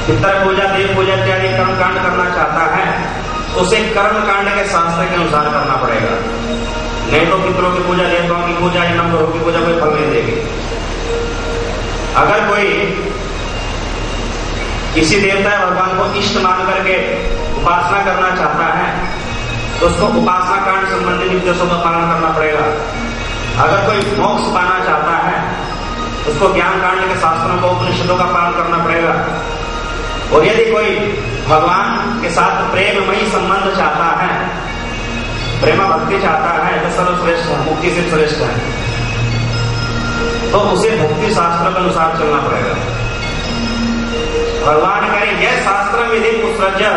पितर पूजा, देव पूजा इत्यादि कर्म कांड करना चाहता है, उसे कर्म कांड के शास्त्र के अनुसार करना पड़ेगा। नहीं तो पितरों की पूजा, देवताओं की पूजा या नवग्रहों की पूजा कोई फल नहीं देगी। अगर कोई किसी देवता या भगवान को इष्ट मान करके उपासना करना चाहता है तो उसको उपासना कांड संबंधी निर्देशों का पालन करना पड़ेगा। अगर कोई मोक्ष पाना चाहता है उसको ज्ञान कांड के शास्त्रों को, उपनिषदों का पालन करना पड़ेगा। और यदि कोई भगवान के साथ प्रेममयी संबंध चाहता है, प्रेम भक्ति चाहता है, तो सर्वश्रेष्ठ है, मुक्ति से श्रेष्ठ है, तो उसे भक्ति शास्त्र के अनुसार चलना पड़ेगा। भगवान कहें यह शास्त्र विधि उत्सृज्य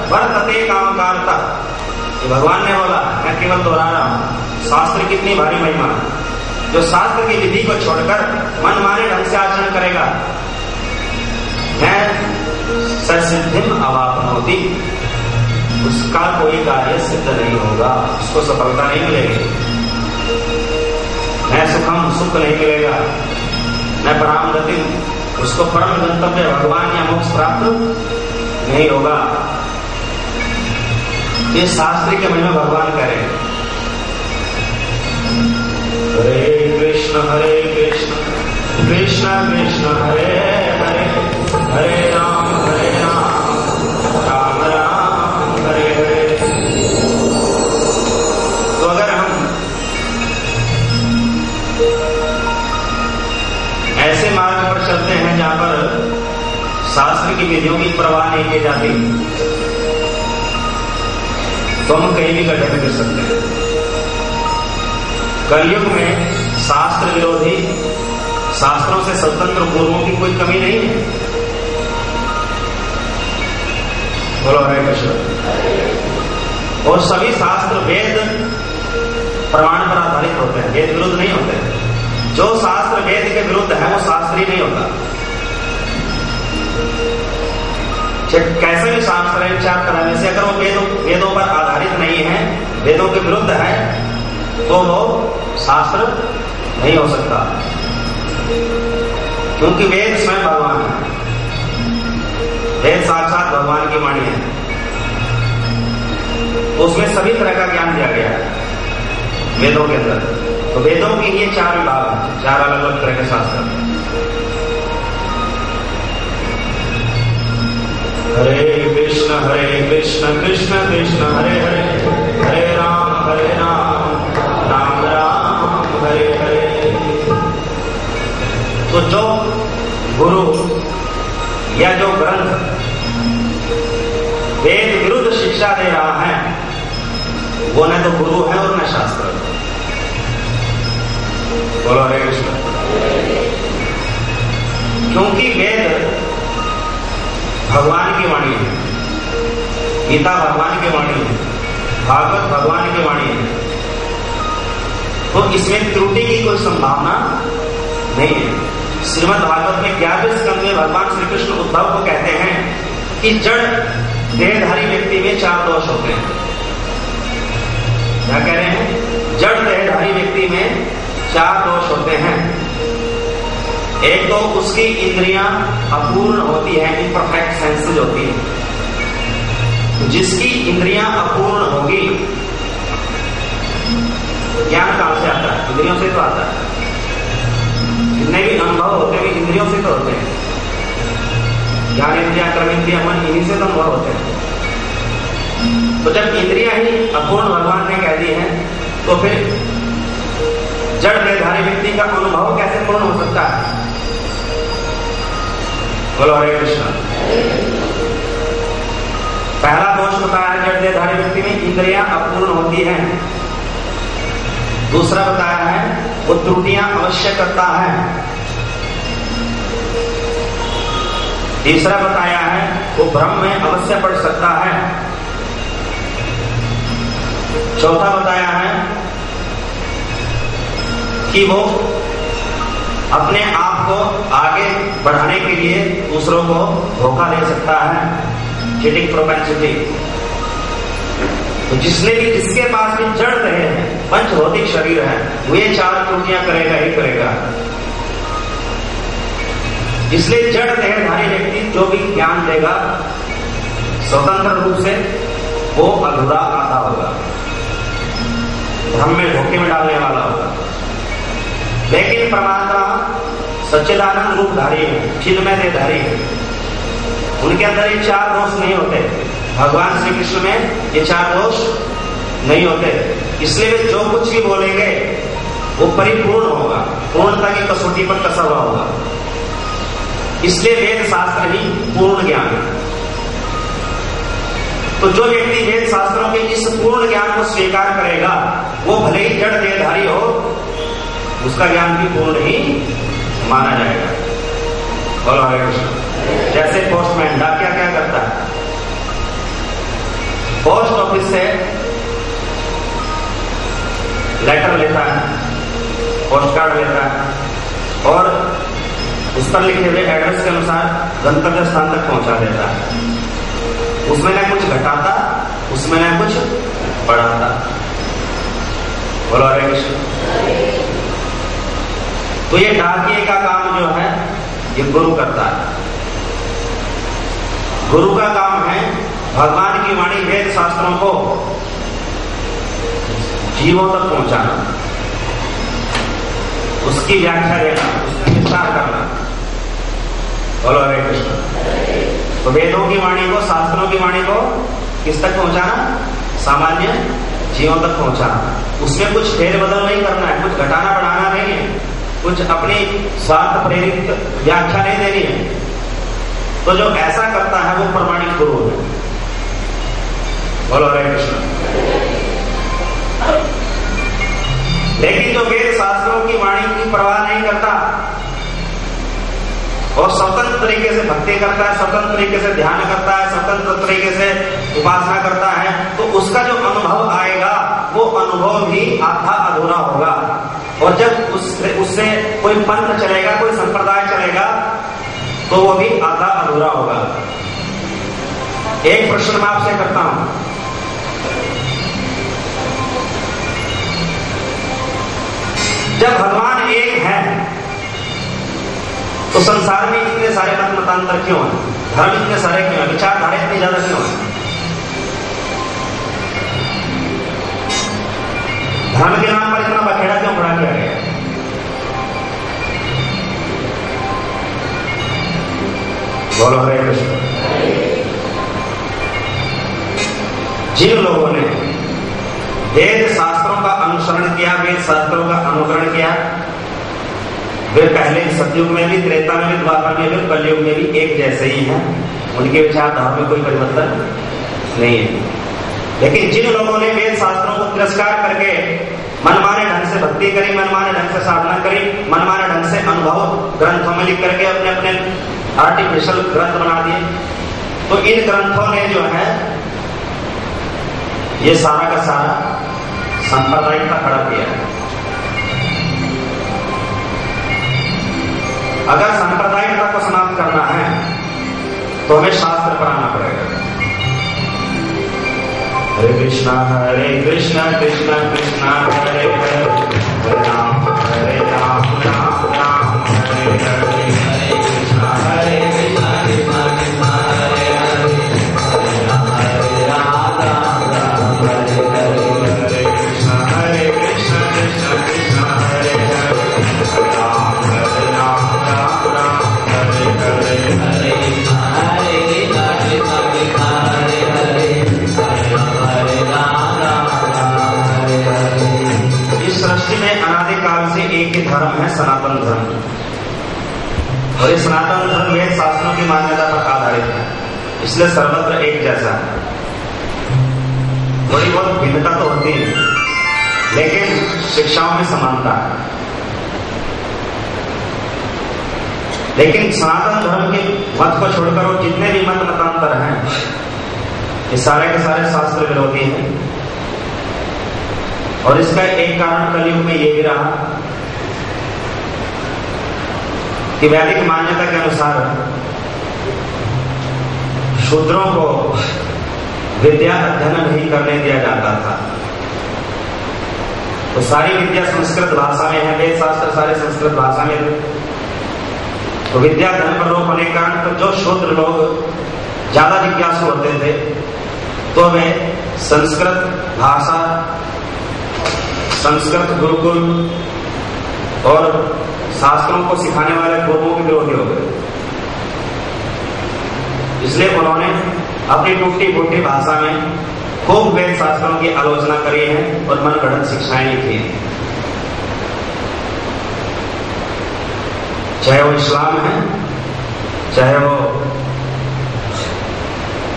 वर्तते कामकारता। भगवान ने बोला, मैं केवल दोहरा रहा हूं, शास्त्र कितनी भारी महिमा। जो शास्त्र की विधि को छोड़कर मनमाने ढंग से आचरण करेगा, मैं ससिद्धिम अवाप्नोति, उसका कोई कार्य सिद्ध नहीं होगा, उसको सफलता नहीं मिलेगी। न सुखम, सुख नहीं मिलेगा, न पराम गति, उसको परम गंतव्य भगवान या मोक्ष प्राप्त नहीं होगा। ये शास्त्र के महिमा भगवान करें। हरे कृष्ण कृष्ण कृष्ण हरे हरे, हरे राम राम राम हरे हरे। तो अगर हम ऐसे मार्ग पर चलते हैं जहां पर शास्त्र की विधियों की परवाह नहीं की जाती, तो हम कहीं भी गड्ढे में गिर सकते हैं। कलयुग में शास्त्र विरोधी, शास्त्रों से स्वतंत्र गुरुओं की कोई कमी नहीं है। बोलो हरे कृष्ण। और सभी शास्त्र वेद प्रमाण पर आधारित होते हैं, वेद विरुद्ध नहीं होते हैं। जो शास्त्र वेद के विरुद्ध है वो शास्त्रीय नहीं होता। कैसे भी शास्त्र है, चार तरह में से अगर वो वेदों पर आधारित नहीं है, वेदों के विरुद्ध है, तो वो शास्त्र नहीं हो सकता। क्योंकि वेद स्वयं भगवान है, वेद साक्षात भगवान की वाणी है, उसमें सभी तरह का ज्ञान दिया गया है वेदों के अंदर। तो वेदों के ये चार विभाग हैं, चार अलग अलग तरह के शास्त्र। हरे कृष्ण कृष्ण कृष्ण हरे हरे, हरे राम राम राम हरे हरे। तो जो गुरु या जो ग्रंथ वेद विरुद्ध शिक्षा दे रहा है, वो न तो गुरु है और न शास्त्र। बोलो हरे कृष्ण। क्योंकि वेद भगवान की वाणी है, गीता भगवान की वाणी है, भागवत भगवान की वाणी है, तो इसमें त्रुटि की कोई संभावना नहीं है। श्रीमद् भागवत में 11वें स्कंद में भगवान श्री कृष्ण उद्धव को कहते हैं कि जड़ देहधारी व्यक्ति में 4 दोष होते हैं। क्या कह रहे हैं? जड़ देहधारी व्यक्ति में 4 दोष होते हैं। एक तो उसकी इंद्रियां अपूर्ण होती है, इम्परफेक्ट सेंसेस होती है। जिसकी इंद्रियां अपूर्ण होगी, ज्ञान कहां से आता है? इंद्रियों से तो आता है। जितने भी अनुभव होते हैं इंद्रियों से तो होते हैं। ज्ञान इंद्रिया, कर्म इंद्रिया, मन, इन्हीं से तो अनुभव होते हैं। तो जब इंद्रियां ही अपूर्ण भगवान ने कह दी है, तो फिर जड़ देहधारी व्यक्ति का अनुभव कैसे पूर्ण हो सकता है? बोलो हरे कृष्ण। पहला दोष बताया है, जड़ देहधारी व्यक्ति में इंद्रियां अपूर्ण होती हैं। दूसरा बताया है, वो त्रुटियां अवश्य करता है। तीसरा बताया है, वो भ्रम में अवश्य पड़ सकता है। चौथा बताया है कि वो अपने आप को आगे बढ़ाने के लिए दूसरों को धोखा दे सकता है, चीटिंग प्रोपेंसिटी। तो जिसके पास भी जड़ रहे हैं, पंच भौतिक शरीर है, वो ये 4 त्रुटियां करेगा ही करेगा। इसलिए जड़ देहधारी व्यक्ति जो भी ज्ञान देगा स्वतंत्र रूप से, वो अधूरा आधा होगा, धर्म में धोखे में डालने वाला होगा। लेकिन परमात्मा सच्चिदानंद रूपधारी है, चिन्मय देहधारी है, उनके अंदर ये चार दोष नहीं होते। भगवान श्री कृष्ण में ये चार दोष नहीं होते, इसलिए वे जो कुछ भी बोलेंगे वो परिपूर्ण होगा, पूर्णता की कसौटी पर कसा हुआ होगा। इसलिए वेद शास्त्र ही पूर्ण ज्ञान है। तो जो व्यक्ति वेद शास्त्रों के इस पूर्ण ज्ञान को स्वीकार करेगा, वो भले ही जड़ देहधारी हो, उसका ज्ञान भी पूर्ण ही माना जाएगा। बोलो हरे कृष्ण। जैसे पोस्टमैन डाकिया क्या करता है, पोस्ट ऑफिस से लेटर लेता है, पोस्ट कार्ड लेता है और उस पर लिखे हुए एड्रेस के अनुसार गंतव्य स्थान तक पहुंचा देता है। उसमें न कुछ घटाता, उसमें न कुछ बढ़ाता। बोलो हरे कृष्ण। तो ये डाकिए का काम जो है ये गुरु करता है। गुरु का काम है भगवान की वाणी वेद शास्त्रों को जीवों तक पहुंचाना, उसकी व्याख्या देना, उसका विस्तार करना। बोलो हरे कृष्ण। तो वेदों की वाणी को, शास्त्रों की वाणी को किस तक पहुंचाना? सामान्य जीवों तक पहुंचाना। उसमें कुछ फेरबदल नहीं करना है, कुछ घटाना बढ़ाना नहीं है, कुछ अपनी स्वार्थ प्रेरित व्याख्या नहीं देनी है। तो जो ऐसा करता है वो प्रमाणिक गुरु है। बोलो हरे कृष्ण। लेकिन जो वेद शास्त्रों की वाणी की परवाह नहीं करता और स्वतंत्र तरीके से भक्ति करता है, स्वतंत्र तरीके से ध्यान करता है, स्वतंत्र तरीके से उपासना करता है, तो उसका जो अनुभव आएगा वो अनुभव भी आधा अधूरा होगा। और जब उससे कोई पंथ चलेगा, कोई संप्रदाय चलेगा, तो वो भी आधा अधूरा होगा। एक प्रश्न मैं आपसे करता हूं, जब भगवान एक है तो संसार में इतने सारे मत मतांतर क्यों हैं? धर्म इतने सारे क्यों हैं? विचारधारा इतनी ज्यादा क्यों है? धर्म के नाम पर इतना बखेड़ा क्यों खड़ा किया गया? बोलो हरे कृष्ण। जिन लोगों ने वेद शास्त्रों का अनुसरण किया, वेद शास्त्रों का अनुकरण किया, वे पहले सतयुग में भी, त्रेता में भी, द्वापर में भी, कलयुग में भी एक जैसे ही हैं। उनके विचारधारा में कोई परिवर्तन नहीं है। लेकिन जिन लोगों ने वेद शास्त्रों को तिरस्कार करके मनमाने ढंग से भक्ति करी, मनमाने ढंग से साधना करी, मनमाने ढंग से अनुभव ग्रंथों में लिख करके अपने अपने आर्टिफिशियल ग्रंथ बना दिए, तो इन ग्रंथों ने जो है ये सारा का सारा सांप्रदायिकता खड़ा किया है। अगर सांप्रदायिकता को समाप्त करना है तो हमें शास्त्र पर आना पड़ेगा। हरे कृष्णा कृष्ण कृष्ण हरे हरे, हरे राम राम राम हरे हरे, हरे कृष्णा कृष्ण कृष्ण हरे हरे, हरे राम राम राम हरे हरे, हरे कृष्णा कृष्ण कृष्ण हरे हरे, हरे राम राम राम हरे हरे, हरे कृष्णा कृष्ण कृष्ण हरे हरे, हरे राम राम हरे हरे। इस सृष्टि में अनादिकाल से एक ही धर्म है, सनातन धर्म। और ये सनातन धर्म वेद शास्त्रों की मान्यता पर आधारित है, इसलिए सर्वत्र एक जैसा है। थोड़ी बहुत भिन्नता तो होती है, लेकिन शिक्षाओं में समानता है। लेकिन सनातन धर्म के मत को छोड़कर और जितने भी मत मतांतर हैं, ये सारे के सारे शास्त्र विरोधी हैं। और इसका एक कारण कलयुग में ये भी रहा कि वैदिक मान्यता के अनुसार शूद्रों को विद्या अध्ययन नहीं करने दिया जाता था। तो सारी विद्या संस्कृत भाषा में है, वेद शास्त्र सारे संस्कृत भाषा में। तो विद्या धन पर लोप होने के कारण तो जो शूद्र लोग ज्यादा जिज्ञासु होते थे तो वे संस्कृत भाषा, संस्कृत गुरुकुल और शास्त्रों को सिखाने वाले गुरुओं के विरोधी हो गए। इसलिए उन्होंने अपनी टूटी फूटी भाषा में खूब वेद शास्त्रों की आलोचना करी है और मनगढ़ंत शिक्षाएं की, चाहे वो इस्लाम है, चाहे वो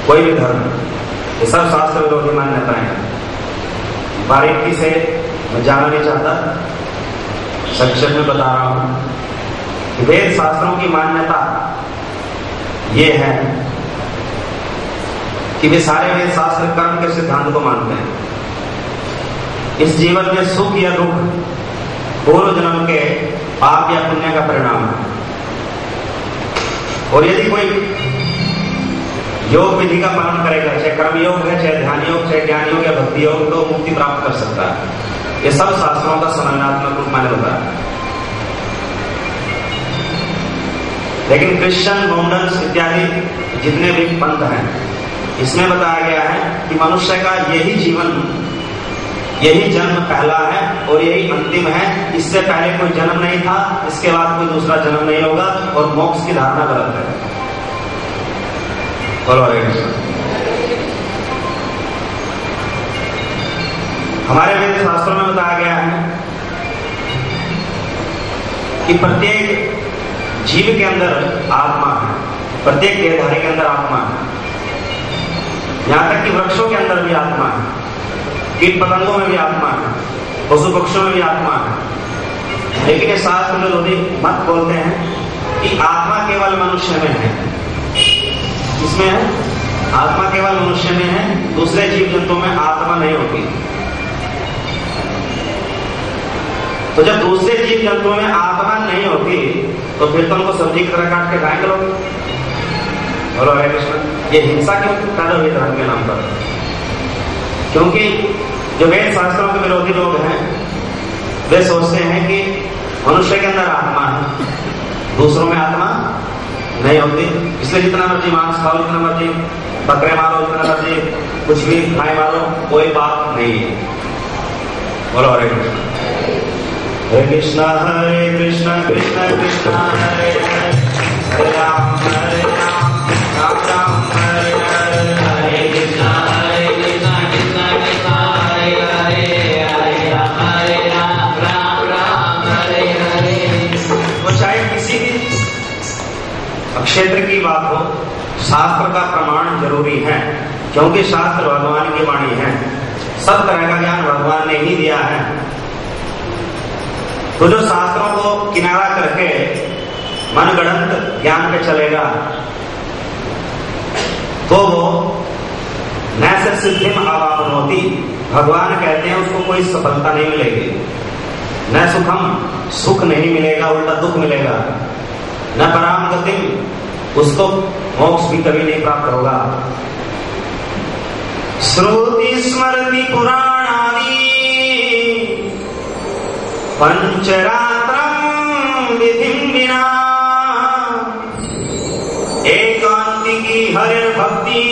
कोई भी धर्म, ये सब शास्त्र विरोधी मान्यताएं। बारीकी से मैं जानना नहीं चाहता, संक्षेप में बता रहा हूं कि वेद शास्त्रों की मान्यता ये है कि वे सारे वेद शास्त्र कर्म के सिद्धांत को मानते हैं। इस जीवन में सुख या दुख पूर्व जन्म के पाप या पुण्य का परिणाम है, और यदि कोई योग विधि का पालन करेगा, चाहे कर्म योग है, चाहे ध्यान योग, चाहे ज्ञान योग या भक्ति योग, तो मुक्ति प्राप्त कर सकता है। ये सब शास्त्रों का समन्वयात्मक रूप माने होता है। लेकिन क्रिश्चियन, मोमडन्स इत्यादि जितने भी पंथ हैं, इसमें बताया गया है कि मनुष्य का यही जीवन, यही जन्म पहला है और यही अंतिम है। इससे पहले कोई जन्म नहीं था, इसके बाद कोई दूसरा जन्म नहीं होगा, और मोक्ष की धारणा गलत है। बोलो हरे कृष्ण। हमारे वेद शास्त्रों में बताया गया है कि प्रत्येक जीव के अंदर आत्मा है, प्रत्येक देहधारी के अंदर आत्मा है, यहां तक कि वृक्षों के अंदर भी आत्मा है, कीट पतंगों में भी आत्मा है, पशु पक्षियों में भी आत्मा है। लेकिन ये शास्त्र विरोधी मत बोलते हैं कि आत्मा केवल मनुष्य में है। इसमें है आत्मा केवल मनुष्य में है, दूसरे जीव जंतुओं में आत्मा नहीं होती। तो जब दूसरे जीव जंतुओं में आत्मा नहीं होती तो फिर तो उनको सब्जी की तरह काट के खाएंगे लोग। बोलो हरे कृष्ण। ये हिंसा क्यों पैदा हुई धर्म के नाम पर? क्योंकि जो वेद शास्त्रों के विरोधी लोग हैं वे सोचते हैं कि मनुष्य के अंदर आत्मा है, दूसरों में आत्मा नहीं होती, इसलिए जितना मर्जी मांस खाओ, जितना मर्जी बकरे मारो, जितना मर्जी कुछ भी खाए मारो, कोई बात नहीं है। बोलो हरे कृष्ण। हरे कृष्णा कृष्ण कृष्ण हरे हरे, हरे राम राम राम हरे हरे, हरे कृष्णा कृष्ण कृष्ण हरे हरे, हरे राम राम राम हरे हरे। वो चाहे किसी भी क्षेत्र की बात हो, शास्त्र का प्रमाण जरूरी है, क्योंकि शास्त्र भगवान की वाणी है। सब तरह का ज्ञान भगवान ने ही दिया है। तो जो शास्त्रों को किनारा करके मनगढ़ंत ज्ञान पे चलेगा तो वो नैसे सिद्धिम अवाप्नोति, भगवान कहते हैं उसको कोई सफलता नहीं मिलेगी, न सुखम, सुख नहीं मिलेगा, उल्टा दुख मिलेगा, न पराम गतिम, उसको मोक्ष भी कभी नहीं प्राप्त होगा। श्रुति स्मृति पुराणादि पंचरात्रं विधिं विना, एकांतिकी हरि भक्ति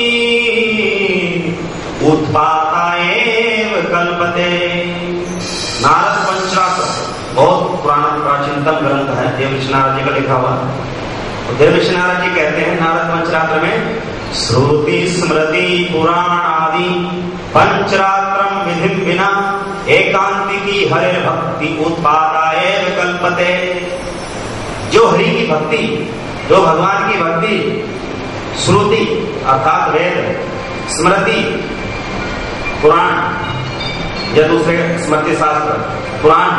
उत्पाता एव कल्पते। नारद पंचरात्र बहुत पुराना प्राचीनतम ग्रंथ है, देवऋषि नारद जी का लिखा हुआ। तो देवऋषि नारद जी कहते हैं नारद पंचरात्र में श्रुति स्मृति पुराण आदि पंचरात्रम विधिं विना, एकांतिकी हरि भक्ति उत्पादा एव कल्पते। जो हरि की भक्ति, जो भगवान की भक्ति श्रुति अर्थात वेद, स्मृति पुराण या दूसरे स्मृति शास्त्र, पुराण,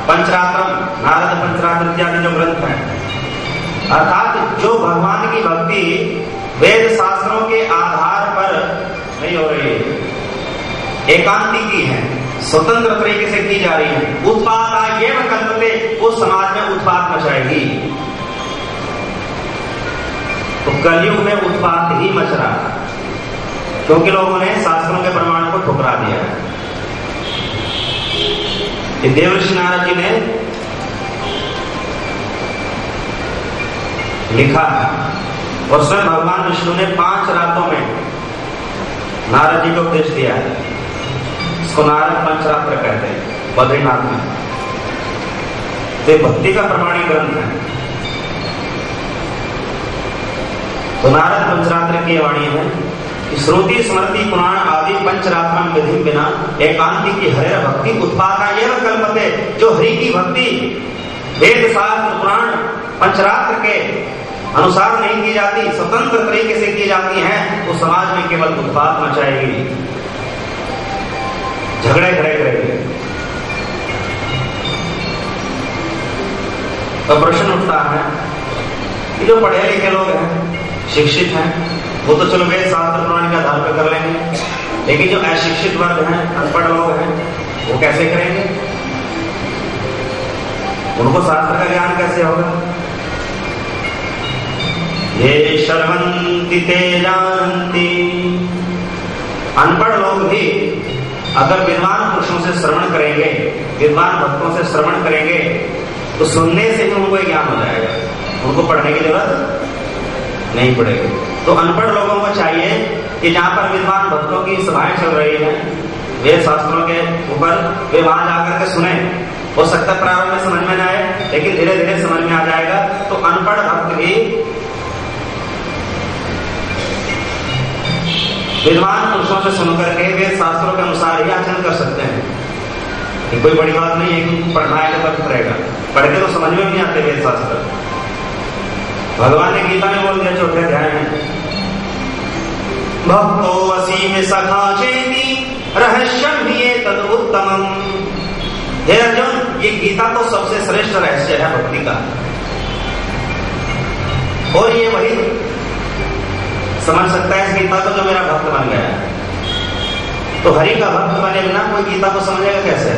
पंचरात्रम, नारद पंचरात्र इत्यादि जो ग्रंथ हैं, अर्थात जो भगवान की भक्ति वेद शास्त्रों के आधार पर नहीं हो रही है, एकांतिकी है, स्वतंत्र तरीके से की जा रही है, उत्पाद एवं कल्पते, उस समाज में उत्पाद मचाएगी। तो कलयुग में उत्पाद ही मच रहा है, क्योंकि लोगों ने शास्त्रों के प्रमाण को ठुकरा दिया है। देवऋषि नारद जी ने लिखा है। और स्वयं भगवान विष्णु ने 5 रातों में नारद जी को उपदेश दिया है। इसको नारद पंचरात्र कहते हैं बद्रीनाथ में। तो भक्ति का प्रमाणिक ग्रंथ है। तो नारद पंचरात्र की वाणी है कि श्रुति स्मृति पुराण आदि पंचरात्मन विधि बिना एकांति की हरे भक्ति उत्पादा यह कल्पते। जो हरि की भक्ति वेद शास्त्र पुराण पंचरात्र के अनुसार नहीं की जाती, स्वतंत्र तरीके से की जाती है, तो समाज में केवल उत्पात मचाएगी, झगड़े खड़े करेगी। तो प्रश्न उठता है कि जो पढ़े लिखे लोग हैं, शिक्षित हैं, वो तो चलो वेद शास्त्र पुराण के आधार पर कर लेंगे, लेकिन जो अशिक्षित वर्ग हैं, अनपढ़ लोग हैं, वो कैसे करेंगे? उनको शास्त्र का ज्ञान कैसे होगा? ये शर्वन्ति ते जानन्ति। अनपढ़ लोग भी अगर विद्वान पुरुषों से श्रवण करेंगे, विद्वान भक्तों से श्रवण करेंगे, तो सुनने से ही उनको ज्ञान हो जाएगा, उनको पढ़ने की जरूरत नहीं पड़ेगी। तो अनपढ़ लोगों को चाहिए कि जहां पर विद्वान भक्तों की सभाएं चल रही हैं वेद शास्त्रों के ऊपर, वे वहां जाकर के सुने। हो सकता है प्रारंभ में समझ में न आए, लेकिन धीरे धीरे समझ में आ जाएगा। तो अनपढ़ भक्त भी विद्वान पुरुषों से सुनकर के वेद शास्त्रों के अनुसार ही आचरण कर सकते हैं। ये कोई बड़ी बात नहीं है कि पढ़ना है तो वक्त रहेगा, पढ़ के तो समझ में भी नहीं आते वेद शास्त्र। भगवान ने गीता में बोल दिया 4 अध्याय में, भक्तो वसीम सखा चेति रहस्यम ही तद उत्तमम। हे अर्जुन, ये गीता तो सबसे श्रेष्ठ रहस्य है भक्ति का, और ये वही समझ सकता है इस गीता को जो मेरा भक्त बन गया है। तो हरि का भक्त बने बिना कोई गीता को समझेगा कैसे?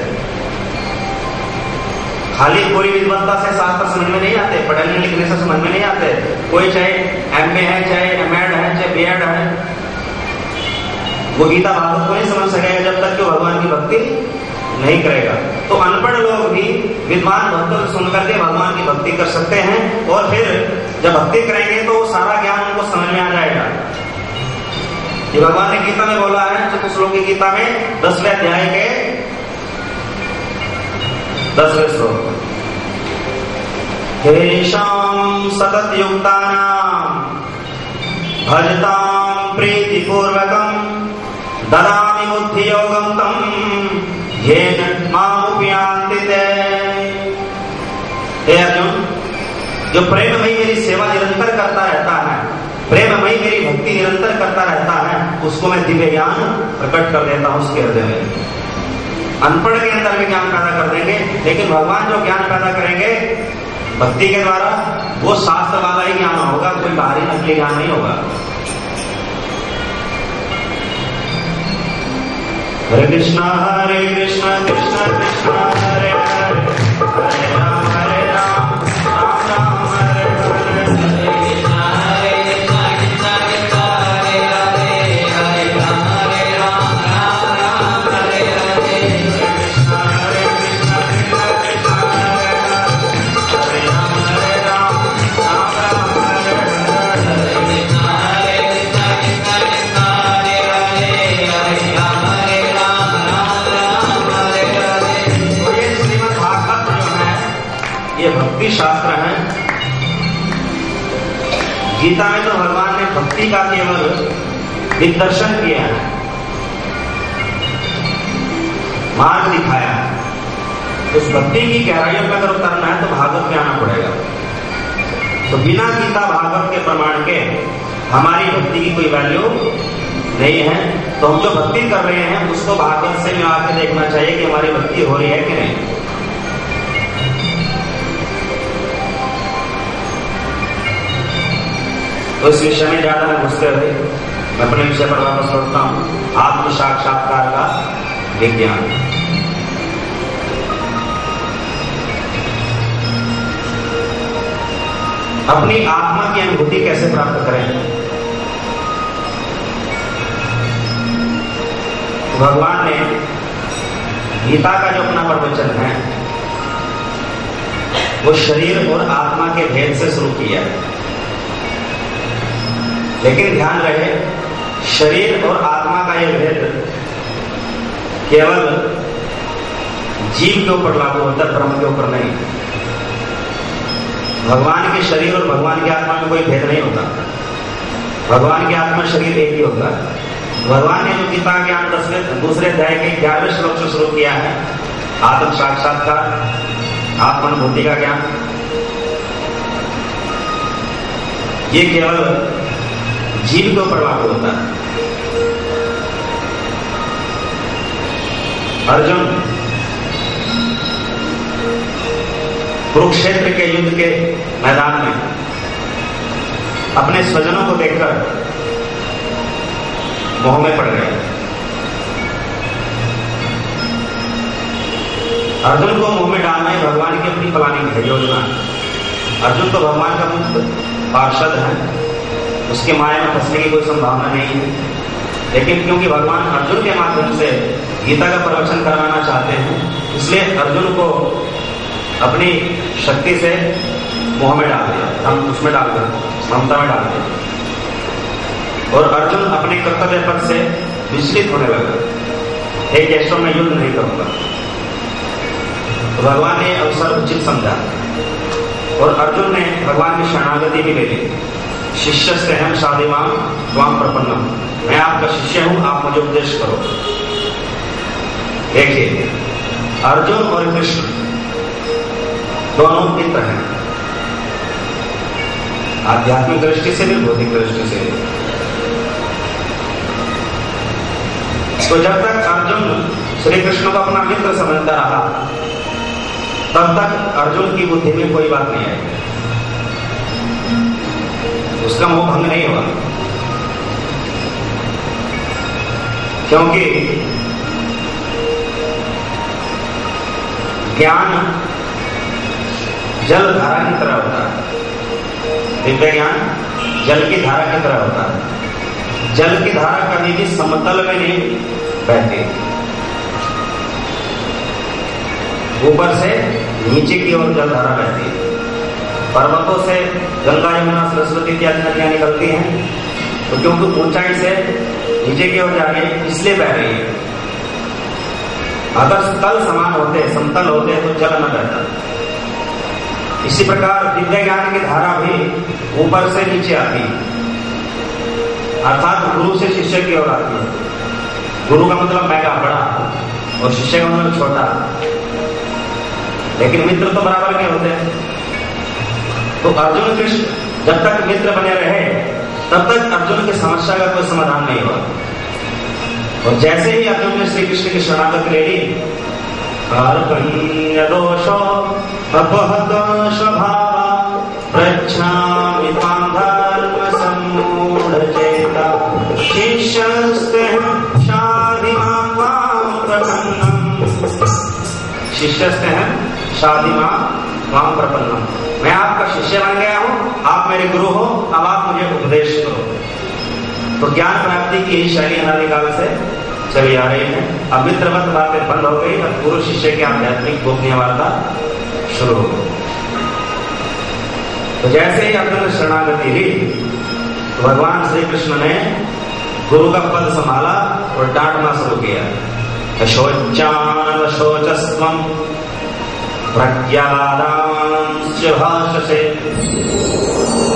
खाली पूरी विद्वत्ता से शास्त्र समझ में नहीं आते, पढ़ने लिखने से समझ में नहीं आते। कोई चाहे एमए है, चाहे एमएड है, चाहे बीएड है, वो गीता भागवत को नहीं समझ सकेगा जब तक कि भगवान की भक्ति नहीं करेगा। तो अनपढ़ लोग भी विद्वान भक्तों से सुनकर के भगवान की भक्ति कर सकते हैं, और फिर जब भक्ति करेंगे तो वो सारा ज्ञान उनको समझ में आ जाएगा। ये भगवान ने गीता में बोला है, चतुश्लोकी गीता में 10वें अध्याय के 10वें श्लोक, हेषां सतत युक्तानां भजतां प्रीतिपूर्वकं ददामि बुद्धि योगं तं येन मामुपयान्ति ते। हे अर्जुन, जो प्रेममयी मेरी सेवा निरंतर करता रहता है, प्रेममयी मेरी भक्ति निरंतर करता रहता है, उसको मैं दिव्य ज्ञान प्रकट कर देता हूं उसके हृदय में। अनपढ़ के अंदर भी ज्ञान पैदा कर देंगे, लेकिन भगवान जो ज्ञान पैदा करेंगे भक्ति के द्वारा, वो शास्त्र वाला ही ज्ञान होगा, कोई बाहरी नकली ज्ञान नहीं होगा। हरे कृष्णा कृष्ण कृष्ण हरे हरे, हरे राम राम राम हरे हरे, शास्त्र है। गीता में तो भगवान ने भक्ति का केवल दिग्दर्शन किया है, मार्ग दिखाया है। उस भक्ति की गहराइयों में अगर उतरना है तो भागवत में आना पड़ेगा। तो बिना गीता भागवत के प्रमाण के हमारी भक्ति की कोई वैल्यू नहीं है। तो हम जो भक्ति कर रहे हैं उसको भागवत से मिला के देखना चाहिए कि हमारी भक्ति हो रही है कि नहीं। तो इस विषय में ज्यादा न घुसते हुए मैं अपने विषय पर वापस लौटता हूं, आत्म साक्षात्कार का विज्ञान। अपनी आत्मा की अनुभूति कैसे प्राप्त करें? भगवान ने गीता का जो अपना प्रवचन है वो शरीर और आत्मा के भेद से शुरू किया है। लेकिन ध्यान रहे, शरीर और आत्मा का यह भेद केवल जीव के ऊपर लागू होता है, ब्रह्म के ऊपर नहीं। भगवान के शरीर और भगवान की आत्मा में कोई भेद नहीं होता। भगवान की आत्मा शरीर एक ही होता है। भगवान ने जो गीता ज्ञान 10वें दूसरे अध्याय के 11वें श्लोक से शुरू किया है, आत्म साक्षात्कार, आत्मानुभूति का ज्ञान, ये केवल जीव के ऊपर लागू होता है। अर्जुन कुरुक्षेत्र के युद्ध के मैदान में अपने स्वजनों को देखकर मोह में पड़ गए। अर्जुन को मोह में डालना ही भगवान की अपनी प्लानिंग है, योजना। अर्जुन तो भगवान का मुक्त पार्षद है, उसके माया में फंसने की कोई संभावना नहीं है। लेकिन क्योंकि भगवान अर्जुन के माध्यम से गीता का प्रवचन करवाना चाहते हैं, इसलिए अर्जुन को अपनी शक्ति से मोह में डाल दिया, हम उसमें डाल दिया, ममता में डाल दिया, और अर्जुन अपने कर्तव्य पद से विचलित होने लगा। हे केशव, मैं युद्ध नहीं करूंगा। तो भगवान ने अवसर उचित समझा और अर्जुन ने भगवान की शरणागति भी ले ली। शिष्य से हम शादिमाम त्वाम प्रपन्नम, मैं आपका शिष्य हूं, आप मुझे उपदेश करो। देखिए, अर्जुन और कृष्ण दोनों मित्र हैं, आध्यात्मिक दृष्टि से भी, भौतिक दृष्टि से भी। तो जब तक अर्जुन श्री कृष्ण को अपना मित्र समझता रहा, तब तक अर्जुन की बुद्धि में कोई बात नहीं आई, उसका मोह भंग नहीं हुआ। क्योंकि ज्ञान जल धारा की तरह होता है, दिव्य ज्ञान जल की धारा की तरह होता है। जल की धारा कभी भी समतल में नहीं बहती, ऊपर से नीचे की ओर जल धारा बहती है। पर्वतों से गंगा, यमुना, सरस्वती इत्यादि नदियां निकलती हैं, तो क्योंकि ऊंचाई से नीचे की ओर जा रही है, इसलिए बह रही है। अगर तल समान होते, समतल होते, तो जल न बहता। इसी प्रकार दिव्य ज्ञान की धारा भी ऊपर से नीचे आती है, अर्थात गुरु से शिष्य की ओर आती है। गुरु का मतलब महंगा, बड़ा, और शिष्य का मतलब छोटा। लेकिन मित्र तो बराबर के होते हैं। तो अर्जुन कृष्ण जब तक मित्र बने रहे, तब तक अर्जुन की समस्या का कोई समाधान नहीं हुआ। और जैसे ही अर्जुन ने श्री कृष्ण की शरणागति ले ली, कार्पण्य दोषो अपहत स्वभावा प्रच्छामि त्वां धर्म सम्मूढचेता शिष्यस्तेऽहं शाधिमां प्रपन्नम्। शिष्यस्तेऽहं शाधिमां त्वां प्रपन्नम्, मैं आपका शिष्य बन गया हूं, आप मेरे गुरु हो, अब आप मुझे उपदेश करो। तो ज्ञान प्राप्ति की यही शैली अनादिकाल से चली आ रही है। अब मित्रवत बातें बंद हो गई, अब गुरु शिष्य की आध्यात्मिक गोपनीय वार्ता शुरू हो गई। तो जैसे ही अर्जुन शरणागति ली, तो भगवान श्री कृष्ण ने गुरु का पद संभाला और डांटना शुरू किया। शोचान शोचस्वम प्रज्ञादांश्च भाषसे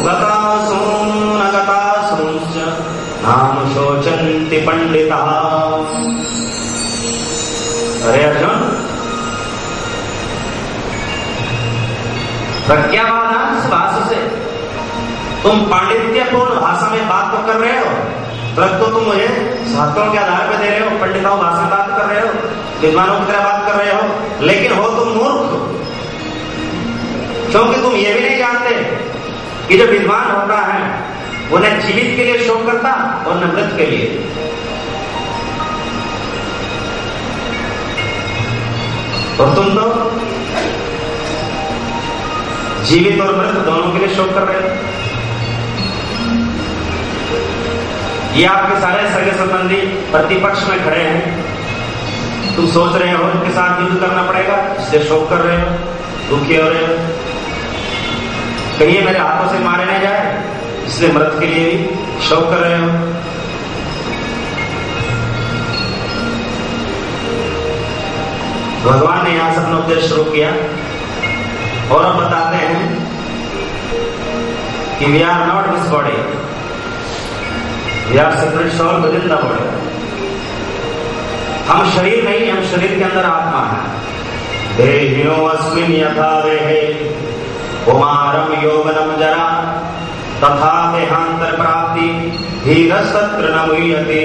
गतासून न गतासूंश्च नाम शोचन्ति पंडिता। अरे अर्जुन, प्रज्ञावादांश भाषसे, तुम पांडित्यपूर्ण भाषा में बात तो कर रहे हो, तो तुम मुझे शास्त्रों के आधार पर दे रहे हो, पंडिताओं भाषा में बात कर रहे हो, विद्वानों की तरह बात कर रहे हो, लेकिन हो तुम मूर्ख। क्योंकि तुम ये भी नहीं जानते कि जो विद्वान होता है वो न जीवित के लिए शोक करता और न मृत के लिए। और तुम तो जीवित और मृत दोनों के लिए शोक कर रहे हो। ये आपके सारे सगे संबंधी प्रतिपक्ष में खड़े हैं, तुम सोच रहे हो इनके साथ युद्ध करना पड़ेगा, इसलिए शोक कर रहे हो, दुखी हो रहे हो, कहीं मेरे हाथों से मारे नहीं जाए, इसलिए मृत के लिए भी शोक कर रहे हो। भगवान ने यहां से अपना उपदेश शुरू किया और अब बताते हैं कि we are not this body, we are separate soul within the body. हम शरीर नहीं, हम शरीर के अंदर आत्मा है। देहिनो अस्मिन् यथा देहे कुमारम यौवनम जरा तथा देहांतर प्राप्ति धीरस्तत्र न मुह्यते।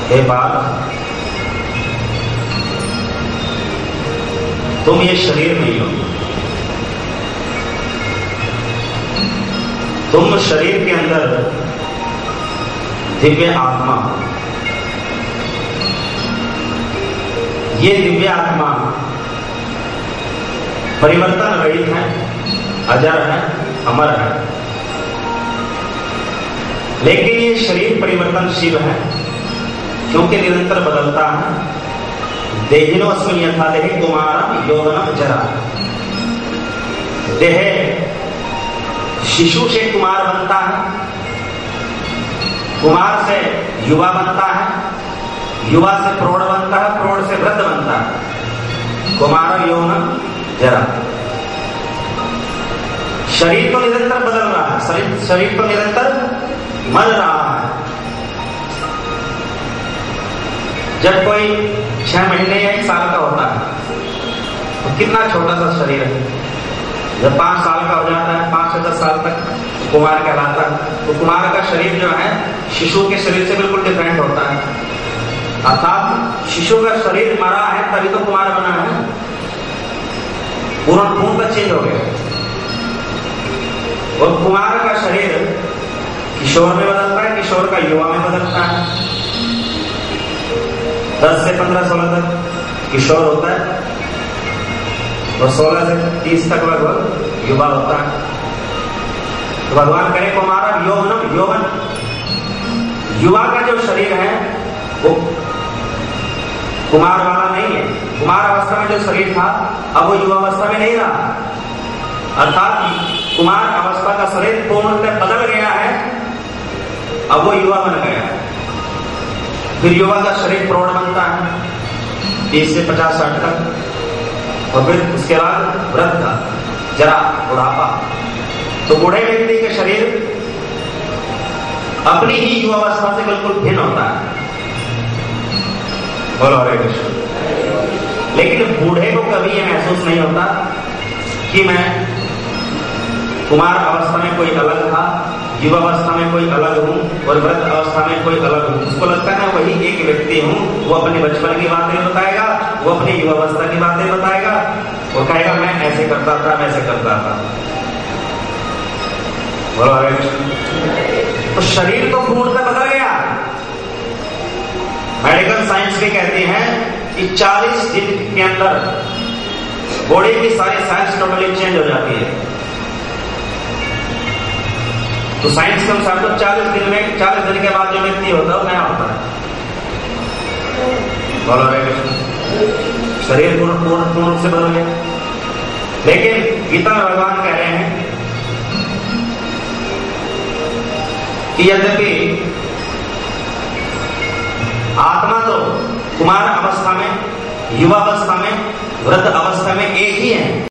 हे पार्थ, तुम ये शरीर नहीं हो, तुम शरीर के अंदर दिव्य आत्मा हो। ये दिव्य आत्मा परिवर्तन रहित है, अजर है, अमर है। लेकिन ये शरीर परिवर्तनशील है क्योंकि निरंतर बदलता है। देहिनो अस्मिन् यथा देहे कुमारम यौवनम जरा। देह शिशु से कुमार बनता है, कुमार से युवा बनता है, युवा से प्रौढ़ बनता है, प्रौढ़ से वृद्ध बनता है। कुमार यौवनम जरा। शरीर तो निरंतर बदल रहा है, शरीर तो निरंतर मर रहा है। जब कोई 6 महीने या 1 साल का होता है तो कितना छोटा सा शरीर है। जब 5 साल का हो जाता है, 5 से 10 साल तक कुमार कहलाता है, तो कुमार का शरीर जो है शिशु के शरीर से बिल्कुल डिफरेंट होता है। अर्थात शिशु का शरीर मरा है तभी तो कुमार बना है, पूर्ण चेंज हो गया। और कुमार का शरीर किशोर में बदलता है, किशोर का युवा में बदलता है। 10 से 15-16 तक किशोर होता है और 16 से 30 तक लगभग युवा होता है। तो भगवान कहे कुमारम यौवनम, यौवन युवा का जो शरीर है वो कुमार वाला नहीं है। कुमार अवस्था में जो शरीर था अब वो युवा अवस्था में नहीं रहा। अर्थात कुमार अवस्था का शरीर पूर्णतः बदल गया है, अब वो युवा बन गया है। फिर युवा का शरीर प्रौढ़ बनता है 30 से 50-60 तक, और फिर उसके बाद वृद्ध का जरा बुढ़ापा। तो बूढ़े व्यक्ति के शरीर अपनी ही युवा अवस्था से बिल्कुल भिन्न होता है। बोलो हरे कृष्ण। लेकिन बूढ़े को कभी यह महसूस नहीं होता कि मैं कुमार अवस्था में कोई अलग था, युवा अवस्था में कोई अलग हूं और वृद्ध अवस्था में कोई अलग हूं। उसको लगता है वही एक व्यक्ति हूं। वो अपने बचपन की बातें बताएगा, वो अपनी युवा अवस्था की बातें बताएगा, वो कहेगा मैं ऐसे करता था, मैं ऐसे करता था। बोलो हरे कृष्ण। तो शरीर तो पूर्णतः बदल गया। मेडिकल साइंस भी कहती है कि 40 दिन के अंदर बॉडी की सारी सेल्स टोटली चेंज हो जाती है। तो साइंस के अनुसार तो 40 दिन के बाद जो व्यक्ति होता है वो नया होता है। बोलो हरे कृष्ण। शरीर पूर्ण रूप से बदल गया। लेकिन गीता में भगवान कह रहे हैं कि यद्यपि आत्मा तो कुमार अवस्था में, युवा अवस्था में, वृद्ध अवस्था में एक ही है,